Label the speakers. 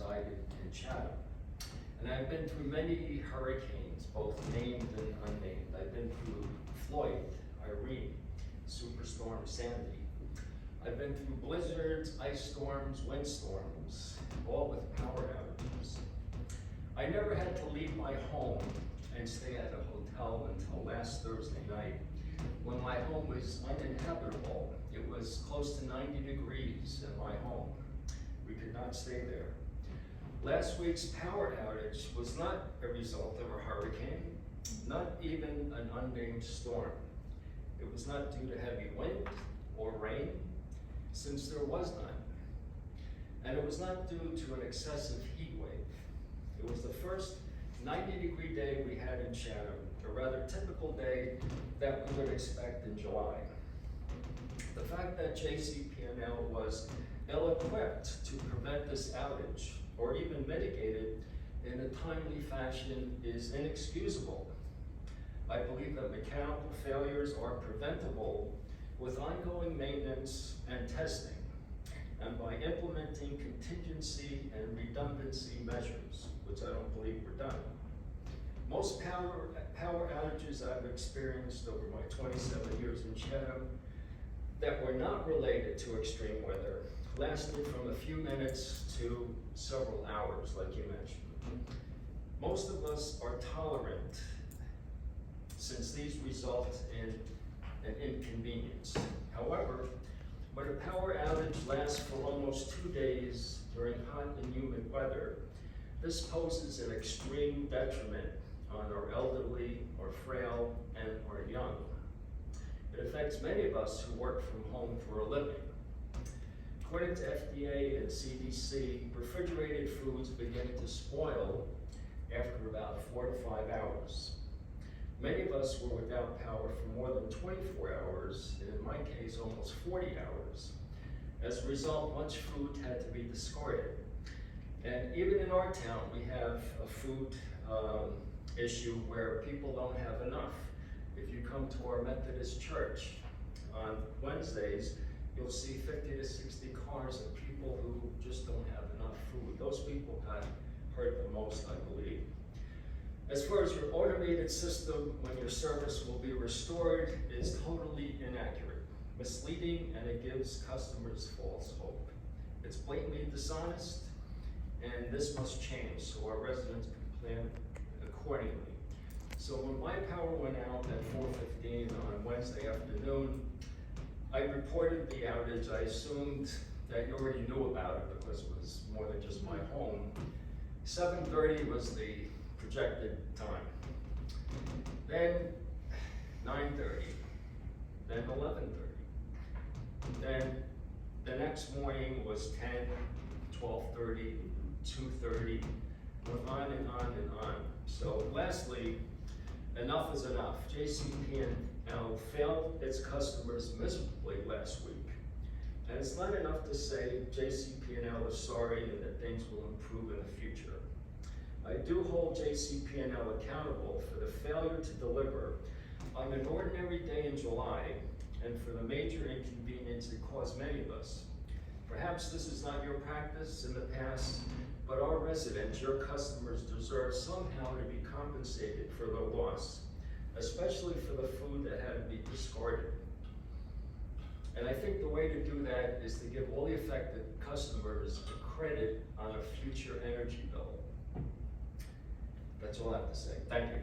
Speaker 1: resided in Chatham. And I've been through many hurricanes, both named and unnamed. I've been through Floyd, Irene, Superstorm Sandy. I've been through blizzards, ice storms, windstorms, all with power outages. I never had to leave my home and stay at a hotel until last Thursday night, when my home was uninhabitable. It was close to 90 degrees in my home. We could not stay there. Last week's power outage was not a result of a hurricane, not even an unnamed storm. It was not due to heavy wind or rain, since there was none. And it was not due to an excessive heat wave. It was the first 90-degree day we had in Chatham, a rather typical day that we would expect in July. The fact that JCP&L was ill-equipped to prevent this outage, or even mitigate it in a timely fashion, is inexcusable. I believe that mechanical failures are preventable with ongoing maintenance and testing, and by implementing contingency and redundancy measures, which I don't believe were done. Most power outages I've experienced over my 27 years in Chatham that were not related to extreme weather lasted from a few minutes to several hours, like you mentioned. Most of us are tolerant, since these result in an inconvenience. However, when a power outage lasts for almost 2 days during hot and humid weather, this poses an extreme detriment on our elderly, our frail, and our young. It affects many of us who work from home for a living. According to FDA and CDC, refrigerated foods begin to spoil after about 4 to 5 hours. Many of us were without power for more than 24 hours, and in my case, almost 40 hours. As a result, much food had to be discarded. And even in our town, we have a food issue where people don't have enough. If you come to our Methodist church on Wednesdays, you'll see 50 to 60 cars of people who just don't have enough food. Those people got hurt the most, I believe. As far as your automated system, when your service will be restored, is totally inaccurate, misleading, and it gives customers false hope. It's blatantly dishonest, and this must change so our residents can plan accordingly. So when my power went out at 4:15 on Wednesday afternoon, I reported the outage. I assumed that you already knew about it because it was more than just my home. 7:30 was the projected time. Then 9:30, then 11:30. Then the next morning was 10, 12:30, 2:30, went on and on and on. So lastly, enough is enough. JCP&L failed its customers miserably last week. And it's not enough to say JCP&L is sorry and that things will improve in the future. I do hold JCP&L accountable for the failure to deliver on an ordinary day in July and for the major inconvenience it caused many of us. Perhaps this is not your practice in the past, but our residents, your customers, deserve somehow to be compensated for their loss, especially for the food that had to be discarded. And I think the way to do that is to give all the affected customers a credit on a future energy bill. That's all I have to say. Thank you.